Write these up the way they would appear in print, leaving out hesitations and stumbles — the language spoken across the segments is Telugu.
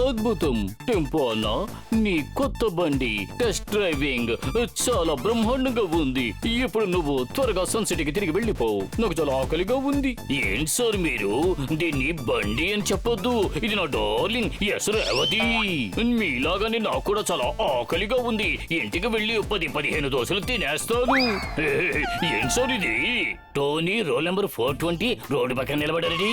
అద్భుతం టెంపో అన్న, నీ కొత్త బండి టెస్ట్ డ్రైవింగ్ చాలా బ్రహ్మాండంగా ఉంది. ఇప్పుడు నువ్వు త్వరగా సన్సిటీకి తిరిగి వెళ్ళిపోవు. నాకు చాలా ఆకలిగా ఉంది. ఏంటి సార్ మీరు దీన్ని బండి అని చెప్పొద్దు, ఇది నా డార్లింగ్ ఎస్ రేవతి. మీలాగానే నాకు కూడా చాలా ఆకలిగా ఉంది. ఇంటికి వెళ్ళి 10-15 దోశలు తినేస్తాను. ఏంటి సార్ ఇది? టోనీ రోల్ నెంబర్ 420 రోడ్డు పక్కన నిలబడారండి.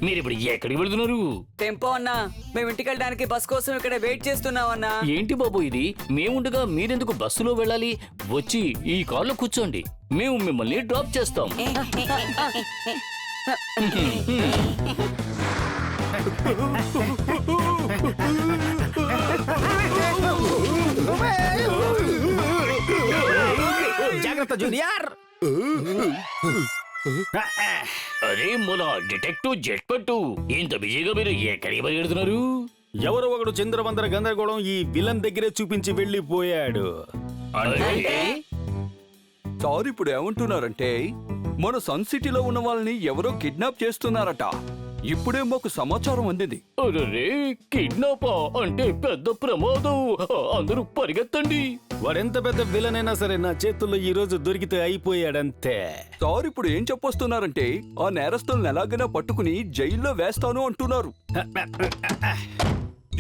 మీరు ఇప్పుడు ఎక్కడికి వెళ్తున్నారు? టెంపో అన్నా, మేము ఇంటికి వెళ్ళడానికి బస్ కోసం ఇక్కడ వెయిట్ చేస్తున్నాం అన్నా. ఏంటి బాబు ఇది? మేముండగా మీరెందుకు బస్సులో వెళ్ళాలి? వచ్చి ఈ కార్లో కూర్చోండి, మేము మిమ్మల్ని డ్రాప్ చేస్తాం. జాగ్రత్త జూనియర్. అరే మన డిటెక్టివ్ జెట్ పట్టు, ఇంత బిజీగా మీరు ఎక్కడికి పరిగెడుతున్నారు? ఎవరో ఒకడు చంద్రవందర గందరగోళం ఈ విలన్ దగ్గరే చూపించి వెళ్ళిపోయాడు. సార్ ఇప్పుడు ఏమంటున్నారంటే మన సన్ సిటీలో ఉన్న వాళ్ళని ఎవరో కిడ్నాప్ చేస్తున్నారట. ఇప్పుడే మాకు సమాచారం అందింది. అరే కిడ్నాపా అంటే పెద్ద ప్రమాదం, అందరూ పరిగెత్తండి. వాడెంత పెద్ద విలన్ అయినా సరే నా చేతుల్లో ఈ రోజు దొరికితే అయిపోయాడంతే. సార్ ఇప్పుడు ఏం చెప్పొస్తున్నారంటే ఆ నేరస్తులను ఎలాగైనా పట్టుకుని జైల్లో వేస్తాను అంటున్నారు.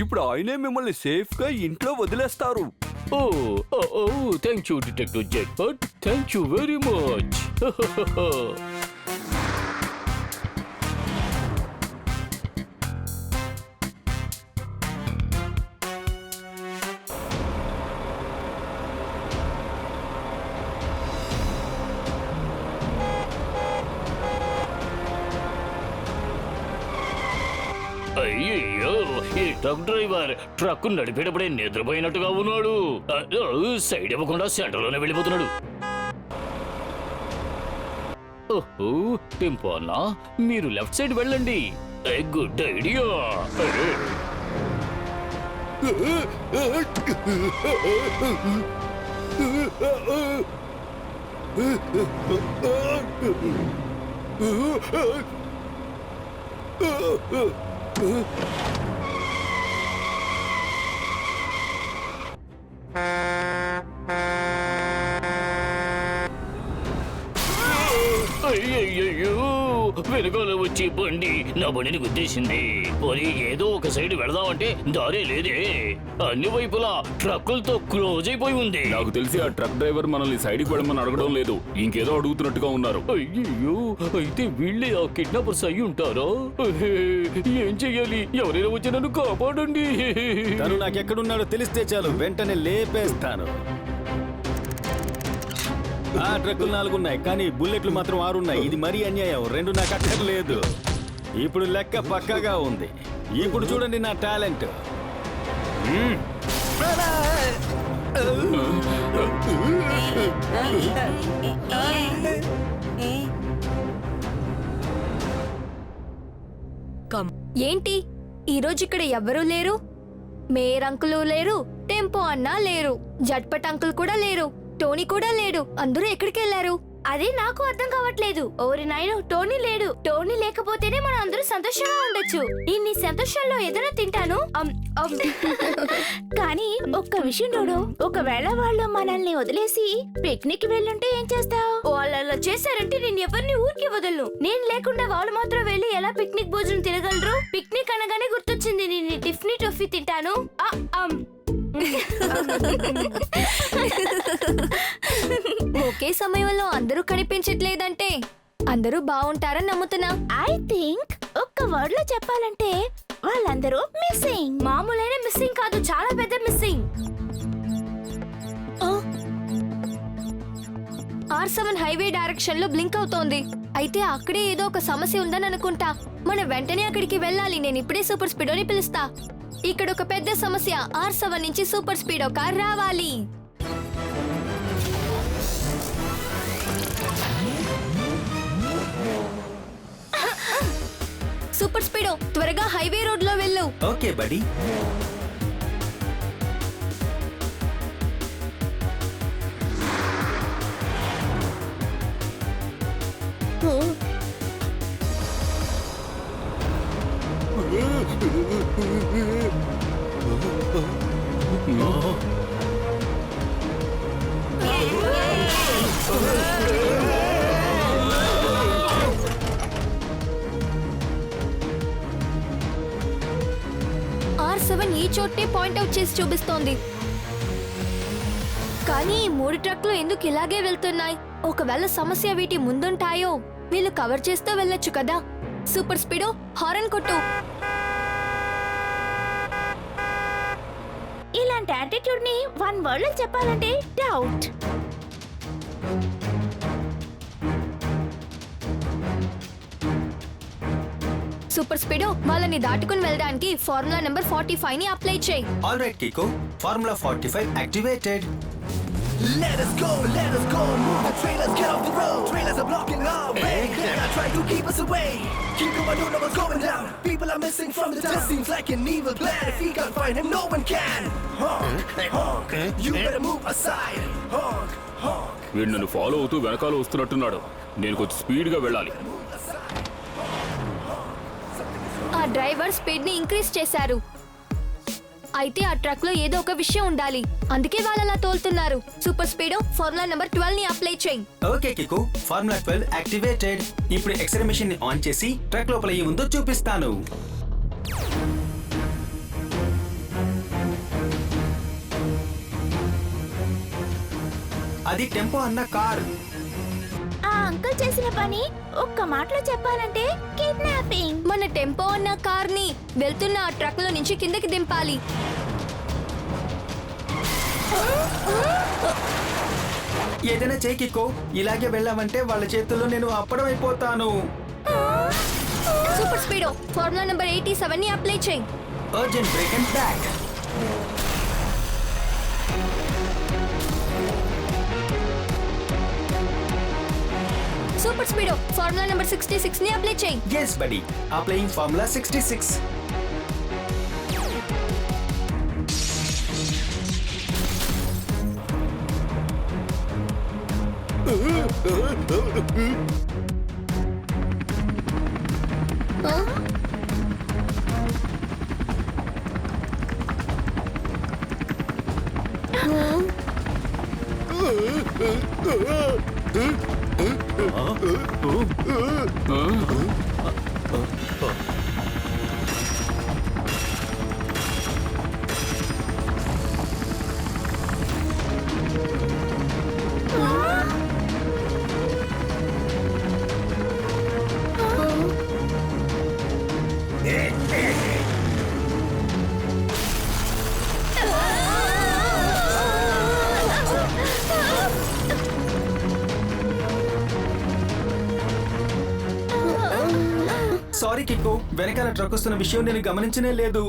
ఇప్పుడు ఆయనే మిమ్మల్ని సేఫ్ గా ఇంట్లో వదిలేస్తారు. ఓ థ్యాంక్ యూ డిటెక్టివ్ జెట్ పట్, థ్యాంక్ యూ వెరీ మచ్. అయ్యయ్యో, ఈ ట్రక్ డ్రైవర్ ట్రక్ నడిపేటప్పుడే నిద్రపోయినట్టుగా ఉన్నాడు. సైడ్ ఇవ్వకుండా సెంటర్లోనే వెళ్ళిపోతున్నాడు. ఓహో టెంపో అన్న, మీరు లెఫ్ట్ సైడ్ వెళ్ళండి. Good idea. అయ్యయ్యో, వెనకాల వచ్చి బండి నా బండిని గుద్దేసింది. పోనీ ఏదో ఒక సైడ్ వెళదామంటే దారే లేదే. అన్ని వైపులా ట్రక్కులతో క్లోజ్ అయిపోయి ఉంది. నాకు తెలిసి ఆ ట్రక్ డ్రైవర్ మనల్ని సైడ్కి వెళ్ళమని అడగడం లేదు, ఇంకేదో అడుగుతున్నట్టుగా ఉన్నారు. అయ్యయ్యో, అయితే వీళ్ళే ఆ కిడ్నాపర్స్ అయి ఉంటారా? ఏం చెయ్యాలి? ఎవరైనా వచ్చి నన్ను కాపాడండి. తను నాకెక్కడున్నాడో తెలిస్తే చాలు, వెంటనే లేపేస్తాను. ఆ ట్రక్కులు 4 ఉన్నాయి, కానీ బుల్లెట్లు మాత్రం 6 ఉన్నాయి. ఇది మరీ అన్యాయం. 2 నాకు అక్కర్లేదు. ఇప్పుడు లెక్క పక్కాగా ఉంది. ఇప్పుడు చూడండి నా టాలెంట్. ఏంటి ఈరోజు ఇక్కడ ఎవ్వరూ లేరు? మేయర్ అంకులు లేరు, టెంపో అన్నా లేరు, జట్పట్ అంకుల్ కూడా లేరు, టోనీ కూడా లేడు. అందరూ ఎక్కడికి వెళ్లారు? అదే నాకు అర్థం కావట్లేదు. ఓరి నాయను, టోనీ లేడు. టోనీ లేకపోతేనే మనం అందరూ సంతోషంగా ఉండొచ్చు. ఇన్ని సంతోషాల్లో ఏదైనా తింటాను. కానీ ఒక్క విషయం చూడు, ఒకవేళ వాళ్ళు మనల్ని వదిలేసి పిక్నిక్ వెళ్ళుంటే ఏం చేస్తావు? వాళ్ళు అలా చేశారంటే నేను ఎవరిని ఊరికి వదలను. నేను లేకుండా వాళ్ళు మాత్రం వెళ్ళి ఎలా పిక్నిక్ భోజనం తినగలరు? పిక్నిక్ అనగానే గుర్తొచ్చింది, నేను టిఫినీ టొఫీ తింటాను. ఒకే సమయంలో అందరూ కనిపించట్లేదంటే అందరూ బాగుంటారని నమ్ముతున్నా. ఐ థింక్ ఒక్క వర్డ్ లో చెప్పాలంటే వాళ్ళందరూ మిస్సింగ్. మామూలైన మిస్సింగ్ కాదు, చాలా పెద్ద మిస్సింగ్. R7 హైవే డైరెక్షన్ లో బ్లింక్ అవుతోంది. అయితే అక్కడే ఏదో ఒక సమస్య ఉందని అనుకుంటా. మనం వెంటనే అక్కడికి వెళ్ళాలి. నేను ఇప్పుడే సూపర్ స్పీడోని పిలుస్తా. ఇక్కడ ఒక పెద్ద సమస్య. R7 నుంచి సూపర్ స్పీడో కార్ రావాలి. సూపర్ స్పీడో, త్వరగా హైవే రోడ్ లో వెళ్ళు. ఓకే బడి. R7 ఈ చోటే పాయింట్అవుట్ చేసి చూపిస్తోంది. కానీ ఈ 3 ట్రక్లు ఎందుకు ఇలాగే వెళ్తున్నాయి? ఒకవేళ సమస్య వీటి ముందుంటాయో వీళ్ళు కవర్ చేస్తూ వెళ్ళొచ్చు కదా. సూపర్ స్పీడో హారన్ కొట్టు. ఇలాంటి యాటిట్యూడ్ ని 1 వర్డ్ లో చెప్పాలంటే డౌట్. సూపర్ స్పీడో వాళ్ళని దాటుకుని వెళ్ళడానికి ఫార్ములా నెంబర్ 45 ని అప్లై చేయి. All right, Kiko. Formula 45 activated. Let us go, move the trailers, get off the road. Trailers are blocking our way. They are trying to keep us away. Kiko, I don't know what's going down. People are missing from the town. Seems like an evil plan. If he can't find him, no one can. Honk, honk. You better move aside. Honk, honk. వీడు నన్ను ఫాలో అవుతూ వెనకాల వస్తున్నట్టున్నాడు. నేను కొంచెం స్పీడ్గా వెళ్ళాలి. ఆ డ్రైవర్ స్పీడ్ ని ఇంక్రీజ్ చేశారు. అయితే ఆ ట్రక్ లో ఏదో ఒక విషయం ఉండాలి. అందుకే వాళ్ళు అలా తోలుతున్నారు. సూపర్ స్పీడో ఫార్ములా నెంబర్ 12 ని అప్లై చేయి. Okay, Kiko. Formula 12 activated. ఇప్పుడు ఎక్స్రే మెషిన్ ని ఆన్ చేసి ట్రక్ లోపల ఏముందో చూపిస్తాను. అది టెంపో అన్న కార్. ఆ అంకుల్ చేసిన పని ఒక్క మాటలో చెప్పాలంటే కిడ్నాపింగ్. మన టెంపో అన్న కార్ ని వెళ్తున్న ఆ ట్రక్ లో నుంచి కిందకి దింపాలి. ఏదైనా చేయి కికో. ఇలాగే వెళ్ళామంటే వాళ్ళ చేతుల్లో నేను అప్పడం అయిపోతాను. సూపర్ స్పీడో ఫార్ములా నెంబర్ 87 ని అప్లై చేయి. Urgent brake and back. Super speedo formula number 66 ని అప్లై చేయి. Yes, buddy. Applying Formula 66. Sorry Kiko, వెనకాల ట్రక్ వస్తున్న విషయం నేను గమనించనే లేదు.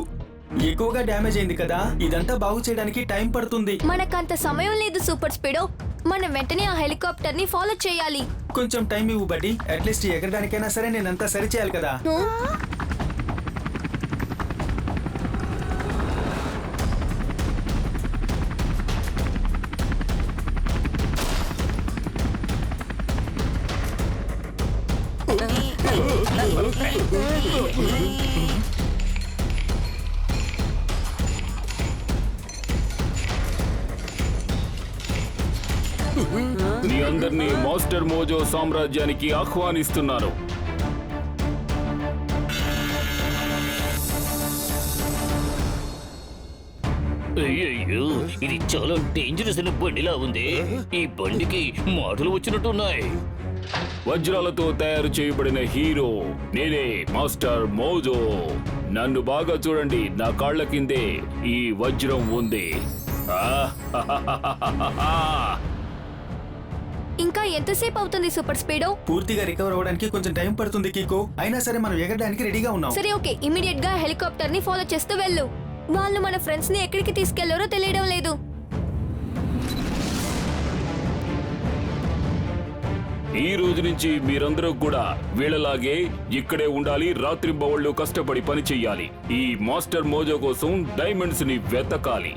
ఎక్కువగా డ్యామేజ్ అయింది కదా, ఇదంతా బాగు చేయడానికి టైం పడుతుంది. మనకంత సమయం లేదు సూపర్ స్పీడో. మనం వెంటనే ఆ హెలికాప్టర్ ని ఫాలో చేయాలి. కొంచెం టైం ఇవ్వు బడ్డీ. అట్లీస్ట్ ఎగరడానికైనా సరే నేనంతా సరి చేయాలి కదా. మీ అందరినీ మాస్టర్ మోజో సామ్రాజ్యానికి ఆహ్వానిస్తున్నారు. అయ్యయ్యో, ఇది చాలా డేంజరస్ అయిన బండిలా ఉంది. ఈ బండికి మాటలు వచ్చినట్టున్నాయి. వజ్రాలతో తయారు చేయబడిన హీరో నేనే, మాస్టర్ మోజో. నన్ను బాగా చూడండి, నా కాళ్ల కిందే ఈ వజ్రం ఉంది. ఇంకా ఎంతసేపు అవుతుంది సూపర్ స్పీడో? పూర్తిగా రికవర్ అవ్వడానికి కొంచెం టైం పడుతుంది కికో. అయినా సరే మనం ఎగరడానికి రెడీగా ఉన్నాం. సరే ఓకే, ఇమీడియట్ గా హెలికాప్టర్ ని ఫాలో చేస్తూ వెళ్ళు. వాళ్ళు మన ఫ్రెండ్స్ ని ఎక్కడికి తీసుకెళ్లారో తెలియడం లేదు. ఈ రోజు నుంచి మీరందరూ కూడా వీళ్ళలాగే ఇక్కడే ఉండాలి. రాత్రింబవళ్ళు కష్టపడి పని చెయ్యాలి. ఈ మాస్టర్ మోజో కోసం డైమండ్స్ ని వెతకాలి.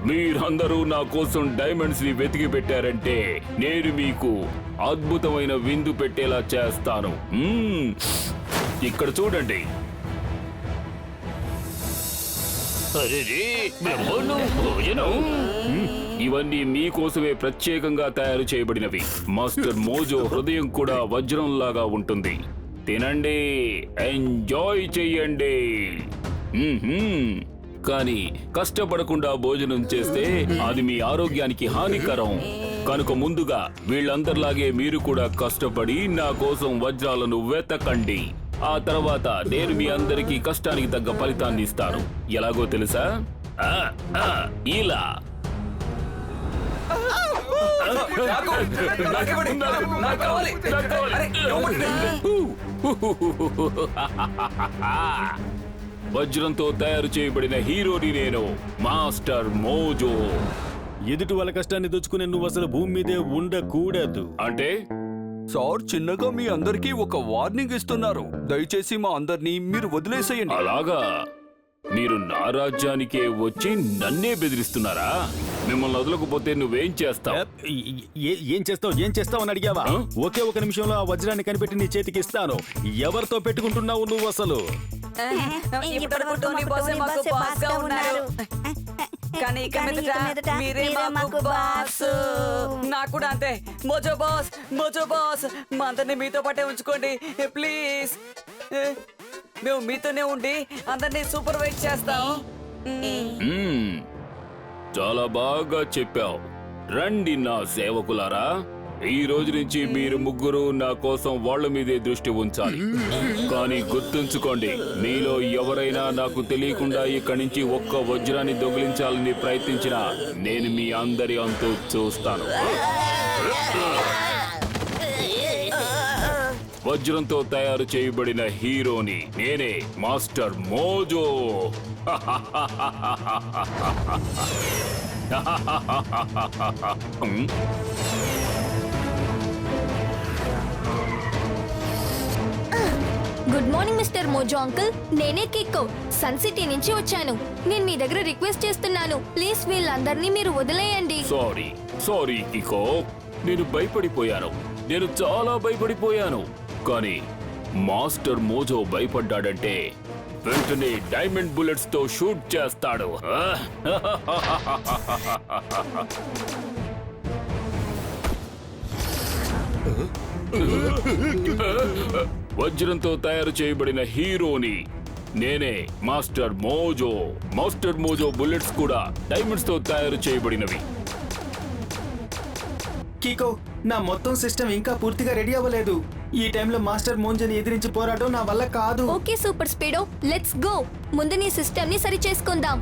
మీరందరూ నా కోసం డైమండ్స్ ని వెతికి పెట్టారంటే నేను మీకు అద్భుతమైన విందు పెట్టేలా చేస్తాను. ఇక్కడ చూడండి. అరే బ్రహ్మాండం భోజనం. ఇవన్నీ మీకోసమే ప్రత్యేకంగా తయారు చేయబడినవి. మాస్టర్ మోజో హృదయం కూడా వజ్రంలాగా ఉంటుంది. తినండి, ఎంజాయ్ చెయ్యండి. కానీ కష్టపడకుండా భోజనం చేస్తే అది మీ ఆరోగ్యానికి హానికరం. కనుక ముందుగా వీళ్ళందరిలాగే మీరు కూడా కష్టపడి నా కోసం వజ్రాలను వెతకండి. ఆ తర్వాత నేను మీ అందరికీ కష్టానికి తగ్గ ఫలితాన్ని ఇస్తాను. ఎలాగో తెలుసా? ఇలా. వజ్రంతో తయారు చేయబడిన హీరోని నేను, మాస్టర్ మోజో. ఎదుటి వాళ్ళ కష్టాన్ని దోచుకునే నువ్వు అసలు భూమి మీదే ఉండకూడదు. అంటే సార్ చిన్నగా మీ అందరికీ ఒక వార్నింగ్ ఇస్తున్నారు. దయచేసి మా అందరినీ మీరు వదిలేసేయండి. అలాగా? మీరు నా రాజ్యానికే వచ్చి నన్నే బెదిరిస్తున్నారా? మిమ్మల్ని వదలకపోతే నువ్వేం చేస్తావు? ఏం చేస్తావు అని అడిగావా? ఒకే ఒక నిమిషంలో ఆ వజ్రాన్ని కనిపెట్టి నీ చేతికి ఇస్తాను. ఎవరితో పెట్టుకుంటున్నావు నువ్వు అసలు? ఇప్పటివరకు టోనీ బాసే మాకు బాస్ గా ఉన్నారు. కానీ ఇక మీదట మీరే మాకు బాస్. నాకు కూడా అంతే. మోజో బాస్, మోజో బాస్, మా అందరినీ మీతో పాటే ఉంచుకోండి ప్లీజ్. మేము మీతోనే ఉండి అందరినీ సూపర్వైజ్ చేస్తాం. చాలా బాగా చెప్పావు. రండి నా సేవకులారా. ఈ రోజు నుంచి మీరు ముగ్గురు నా కోసం వాళ్ళ మీదే దృష్టి ఉంచాలి. కానీ గుర్తుంచుకోండి, మీలో ఎవరైనా నాకు తెలియకుండా ఇక్కడి నుంచి ఒక్క వజ్రాన్ని దొంగిలించాలని ప్రయత్నించినా నేను మీ అందరి అంతు చూస్తాను. వజ్రంతో తయారు చేయబడిన హీరోని నేనే, master Mojo. Good morning mister Mojo uncle. నేనే కిక్కో, సన్ సిటీ నుంచి వచ్చాను. నేను మీ దగ్గర రిక్వెస్ట్ చేస్తున్నాను, ప్లీజ్ వీళ్ళందరినీ మీరు వదిలేయండి. సారీ కికో, నేను భయపడిపోయాను. నేను చాలా భయపడిపోయాను. కానీ మాస్టర్ మోజో భయపడ్డాడంటే వెంటనే డైమండ్ బుల్లెట్స్ తో షూట్ చేస్తాడు. వజ్రంతో తయారు చేయబడిన హీరోని నేనే, master Mojo. Master Mojo bullets కూడా డైమండ్స్ తో తయారు చేయబడినవి. కీకో, నా మొత్తం సిస్టమ్ ఇంకా పూర్తిగా రెడీ అవ్వలేదు. ఈ టైంలో మాస్టర్ మోంజోని ఎదిరించి పోరాటం నా వల్ల కాదు. Okay super speedo, let's go. ముందు నీ సిస్టమ్ ని సరి చేసుకుందాం.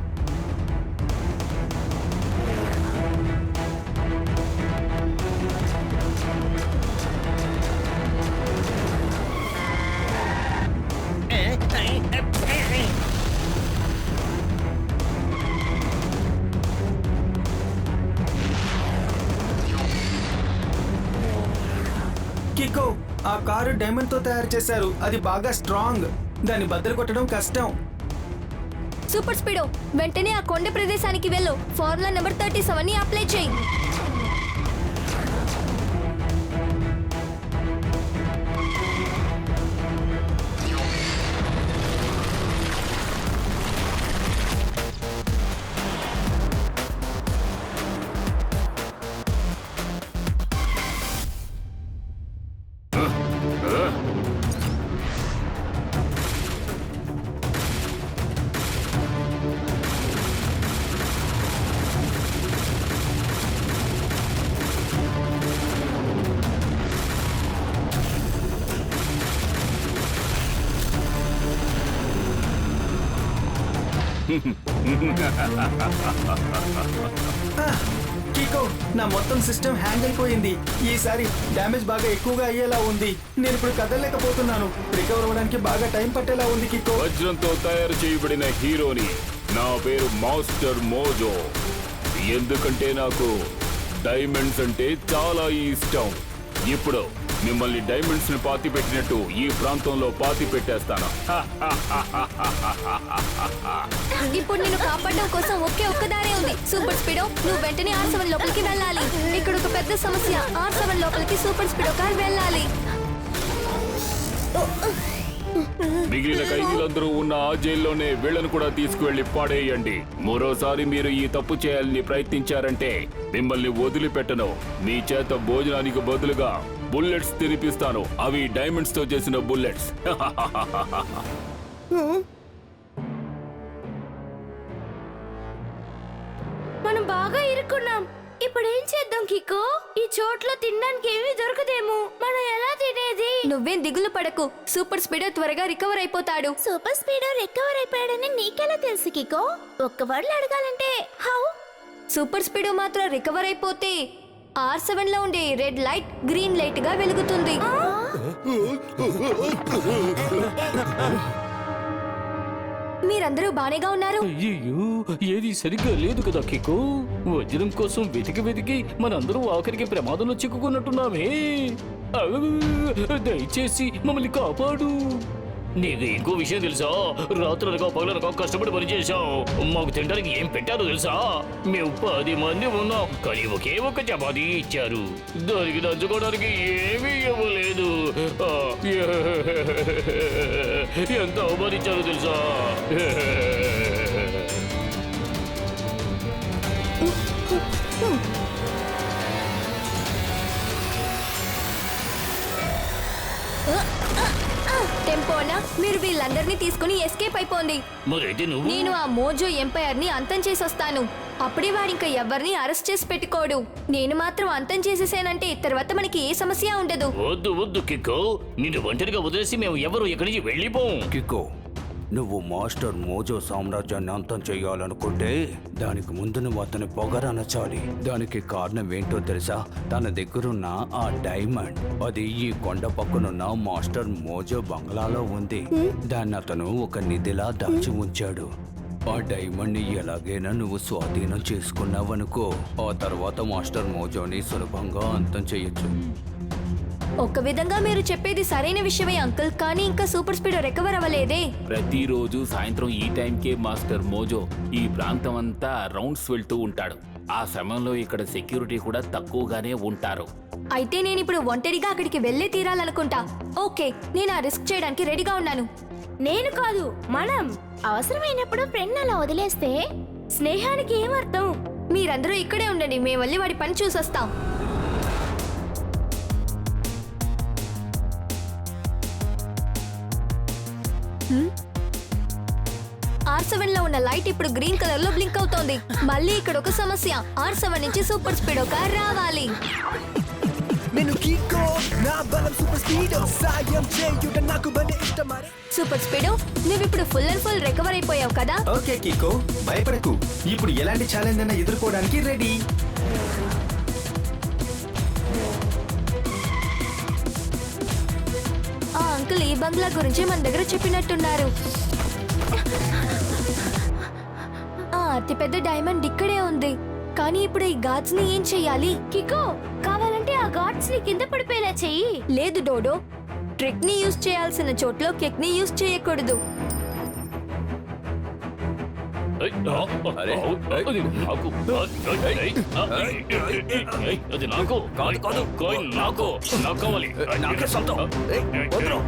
కికో, ఆ కారు డైమండ్ తో తయారు చేశారు. అది బాగా స్ట్రాంగ్. దాన్ని బద్దలు కొట్టడం కష్టం. సూపర్ స్పీడో, వెంటనే ఆ కొండ ప్రదేశానికి వెళ్ళు. ఫార్ములా నెంబర్ 37 ని అప్లై చేయి. కీకో, నా మొత్తం సిస్టమ్ హ్యాంగ్ అయిపోయింది. ఈసారి డ్యామేజ్ బాగా ఎక్కువగా అయ్యేలా ఉంది. నేను ఇప్పుడు కదలలేకపోతున్నాను. రికవర్ అవ్వడానికి బాగా టైం పట్టేలా ఉంది కీకో. వజ్రంతో తయారు చేయబడిన హీరోని నా పేరు మాస్టర్ మోజో. ఎందుకంటే నాకు డైమండ్స్ అంటే చాలా ఇష్టం. ఇప్పుడు మిమ్మల్ని డైమండ్స్ ని పాతి పెట్టినట్టు ఈ ప్రాంతంలో పాతి పెట్టేస్తాను. ఇప్పుడు నేను కాపాడడం కోసం ఒకే ఒక్క దారే ఉంది. సూపర్ స్పీడో, నువ్వు వెంటనే R7 లోపలికి వెళ్ళాలి. ఇక్కడ ఒక పెద్ద సమస్య. R7 లోపలికి సూపర్ స్పీడో కార్ వెళ్ళాలి. మిగిలిన ఖైదీలందరూ ఉన్న ఆ జైల్లోనే వీళ్ళను కూడా తీసుకువెళ్లి పాడేయండి. మరోసారి మీరు ఈ తప్పు చేయాలని ప్రయత్నించారంటే మిమ్మల్ని వదిలిపెట్టను. మీ చేత భోజనానికి బదులుగా బుల్లెట్స్ తినిపిస్తాను. అవి డైమండ్స్ తో చేసిన బుల్లెట్స్. మనం బాగా ఇరుక్కున్నాం. ఇప్పుడు ఏం చేద్దాం కికో? ఈ చోట్లో తినడానికి ఏమీ దొరకదేమో. మనం ఎలా తినేది? నువ్వేం దిగులు పడకు, సూపర్ స్పీడో త్వరగా రికవర్ అయిపోతాడు. సూపర్ స్పీడో రికవర్ అయిపోయాడని నీకెలా తెలుసు కికో? ఒక్క వర్డ్లు అడగాలంటే హౌ? సూపర్ స్పీడో మాత్రం రికవర్ అయిపోతే R7 లో ఉండే రెడ్ లైట్ గ్రీన్ లైట్ గా వెలుగుతుంది. మీరందరూ బానేగా ఉన్నారు? అయ్యో, ఏది సరిగ్గా లేదు కదా కికో. వజ్రం కోసం వెతికి వెతికి మనందరూ ఆఖరికి ప్రమాదంలో చిక్కుకున్నట్టున్నామే. దయచేసి మమ్మల్ని కాపాడు. నీకు ఇంకో విషయం తెలుసా? రాత్రులుగా పగలనగా కష్టపడి పనిచేశాం. మాకు తినడానికి ఏం పెట్టారో తెలుసా? మేము 10 మంది ఉన్నాం, కానీ ఒకే ఒక్క చపాతీ ఇచ్చారు. దానికి దంచుకోవడానికి ఏమీ ఇవ్వలేదు. ఎంత అవమానించారో తెలుసా? టెంపోనా, మీరు వీళ్ళందరినీ తీసుకుని ఎస్కేప్ అయిపోండి. మరైతే నువ్వు? నేను ఆ మోజో ఎంపైర్ ని అంతం చేసొస్తాను. అప్పుడే వాడింకా ఎవరిని అరెస్ట్ చేసి పెట్టుకోడు. నేను మాత్రం అంతం చేసేసానంటే తర్వాత మనకి ఏ సమస్య ఉండదు. వద్దు వద్దు కిక్కో, నిన్ను ఒంటరిగా వదిలేసి మేము ఎవరు ఇక్కడి నుంచి వెళ్ళిపోం. కిక్కో, నువ్వు మాస్టర్ మోజో సామ్రాజ్యాన్ని అంతం చేయాలనుకుంటే దానికి ముందు నువ్వు అతని పొగరనచాలి. దానికి కారణం ఏంటో తెలుసా? తన దగ్గరున్న ఆ డైమండ్, అది ఈ కొండ పక్కనున్న మాస్టర్ మోజో బంగ్లాలో ఉంది. దాన్ని అతను ఒక నిధిలా దాచి ఉంచాడు. ఆ డైమండ్ ని ఎలాగైనా నువ్వు స్వాధీనం చేసుకున్నావనుకో, ఆ తర్వాత మాస్టర్ మోజోని సులభంగా అంతం చేయొచ్చు. ఒక విధంగా మీరు చెప్పేది సరైన విషయమే అంకుల్, కానీ ఇంకా సూపర్ స్పీడ్ రికవర్ అవ్వలేదే. ప్రతిరోజు సాయంత్రం ఈ టైంకే మాస్టర్ మోజో ఈ ప్రాంతం అంతా రౌండ్స్ వెళ్తూ ఉంటాడు. ఆ సమయంలో ఇక్కడ సెక్యూరిటీ కూడా తక్కువగానే ఉంటారు. అయితే నేను ఇప్పుడు ఒంటరిగా అక్కడికి వెళ్ళే తీరాలనుకుంటా. ఓకే, నేను ఆ రిస్క్ చేయడానికి రెడీగా ఉన్నాను. నేను కాదు, మనం. అవసరమైనప్పుడు ఫ్రెండ్ అలా వదిలేస్తే స్నేహానికి ఏమర్థం? మీరందరూ ఇక్కడే ఉండండి, మేము వెళ్ళి వాడి పని చూసొస్తాం. R7 లో ఉన్న లైట్ ఇప్పుడు గ్రీన్ కలర్ లో బ్లింక్ అవుతోంది. మళ్ళీ ఇక్కడ ఒక సమస్య. R7 నుంచి సూపర్ స్పీడ్ ఒక రావాలి. నేను కికో, నా బలం సూపర్ స్పీడ్. సాయం చేయుట నాకు భలే ఇష్టం. సూపర్ స్పీడ్, నువ్వు ఇప్పుడు ఫుల్ అండ్ ఫుల్ రికవర్ అయిపోయావు కదా? ఓకే కికో, భయపడకు. ఇప్పుడు ఎలాంటి ఛాలెంజ్ అయినా ఎదుర్కోవడానికి రెడీ. ఆ అంకుల్ ఈ బంగ్లా గురించి మన దగ్గర చెప్పినట్టున్నారు. ఆ అతిపెద్ద డైమండ్ ఇక్కడే ఉంది, కానీ ఇప్పుడు ఈ గాడ్స్ ని ఏం చెయ్యాలి? కికో, కావాలంటే ఆ గాడ్స్ ని కింద పడిపోయేలా చెయ్యి. లేదు డోడో, ట్రిక్ ని యూజ్ చేయాల్సిన చోట్లో కిక్ ని యూజ్ చేయకూడదు. అది నాకు కాదు కాదు, కాయిన్ నాకు కావాలి. నాకే సొంతం. వదరు.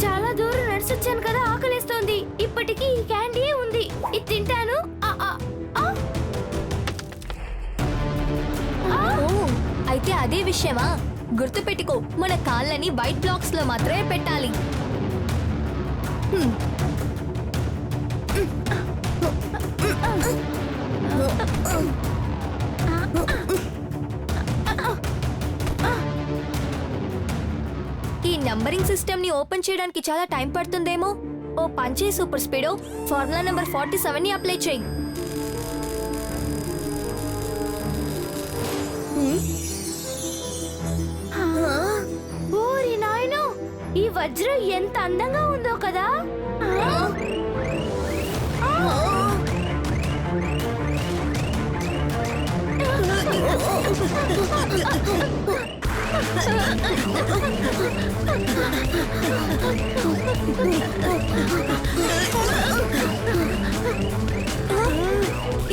చాలా దూరం నడిచొచ్చాను కదా, ఆకలిస్తోంది. ఇప్పటికీ ఈ క్యాండీ ఉంది, ఇది తింటాను. ఓ, అయితే అదే విషయమా? గుర్తుపెట్టుకో, మన కాళ్ళని వైట్ బ్లాక్స్ లో మాత్రమే పెట్టాలి. ఈ నంబరింగ్ సిస్టమ్ ని ఓపెన్ చేయడానికి చాలా టైం పడుతుందేమో. ఓ పంచే సూపర్ స్పీడో, ఫార్ములా నంబర్ 47 ని అప్లై చేయి. ఓరి నాయనో, ఈ వజ్రం ఎంత అందంగా ఉందో కదా.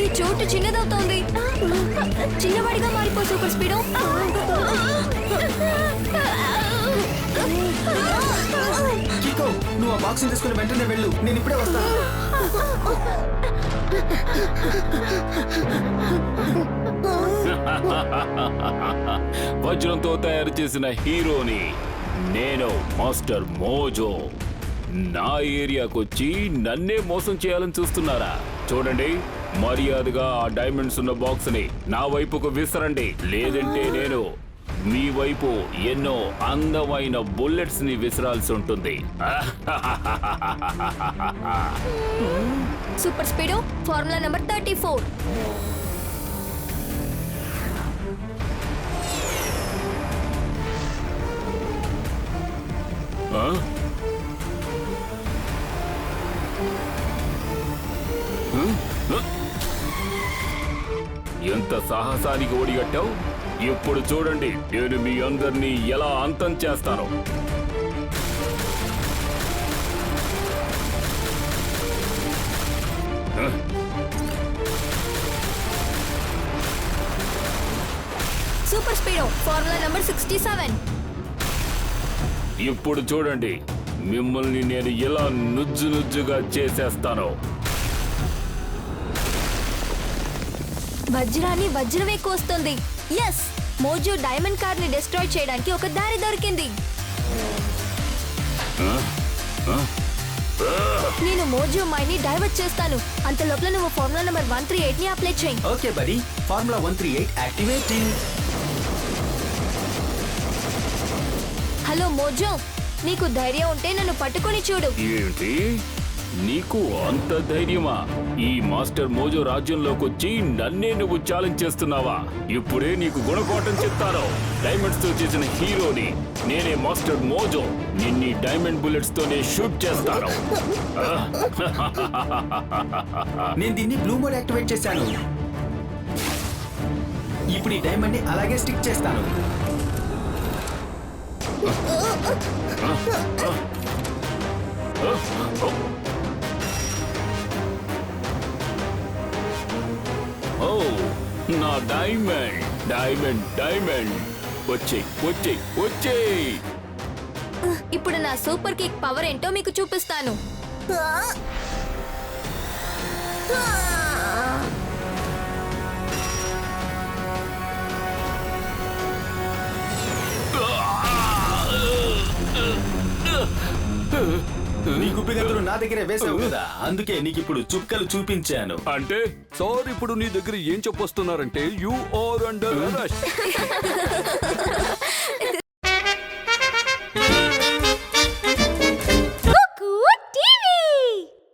ఈ చోటు చిన్నదవుతోంది. చిన్నవాడిగా మారిపో సూపర్ స్పీడో. కికో నువ్వు ఆ బాక్స్ తీసుకుని వెంటనే వెళ్ళు, నేను ఇప్పుడే వస్తాను. వజ్రంతో తయారు చేసిన హీరోని నేను మాస్టర్ మోజో. నా ఏరియాకొచ్చి నన్నే మోసం చేయాలని చూస్తున్నారా? చూడండి, మర్యాదగా ఆ డైమండ్స్ ఉన్న బాక్స్ ని నా వైపుకు విసరండి, లేదంటే నేను మీ వైపు ఎన్నో అందమైన బుల్లెట్స్ ని విసరాల్సి ఉంటుంది. Super speedo formula number 34. ఆ? ఎంత సాహసానికి ఒడిగట్టావు? ఇప్పుడు చూడండి, నేను మీ అందరినీ ఎలా అంతం చేస్తాను. Super speedo formula number 67. ఇప్పుడు చూడండి, మిమ్మల్ని నేను ఎలా నుజ్జు నుజ్జుగా చేసేస్తాను. వజ్రాన్ని వజ్రమే కోస్తుంది. ఎస్, మోజో డైమండ్ కార్ ని డిస్ట్రాయ్ చేయడానికి ఒక దారి దొరికింది. నేను మోజో మైండ్ ని డైవర్ట్ చేస్తాను. అంత లోపల నువ్వు ఫార్ములా నంబర్ 138 ని అప్లై చేయి. ఓకే బడి, ఫార్ములా 138 యాక్టివేటింగ్. హలో మోజో, నీకు ధైర్యం ఉంటే నన్ను పట్టుకొని చూడు. ఏంటి, నీకు అంత ధైర్యమా? ఈ మాస్టర్ మోజో రాజ్యంలోకి వచ్చి నన్నే నువ్వు ఛాలెంజ్ చేస్తున్నావా? ఇప్పుడే నీకు గుణపాఠం చెప్తాను. డైమండ్స్ తో చేసిన హీరోని నేనే మాస్టర్ మోజో. నిన్ని డైమండ్ బుల్లెట్స్ తోనే షూట్ చేస్తాను. నేను దీన్ని బ్లూ మోడ్ యాక్టివేట్ చేశాను. ఇప్పుడు ఈ డైమండ్ ని అలాగే స్టిక్ చేస్తాను. ఓ, నా డైమండ్ డైమండ్ డైమండ్ వచ్చే వచ్చే వచ్చే. ఇప్పుడు నా సూపర్ కిక్ పవర్ ఏంటో మీకు చూపిస్తాను. నీ గుప్పిగంతులు నా దగ్గరే వేసావు కదా, అందుకే నీకు ఇప్పుడు చుక్కలు చూపించాను. అంటే సార్ ఇప్పుడు నీ దగ్గర ఏం చెప్పొస్తున్నారంటే యు ఆర్ అండర్ అరెస్ట్.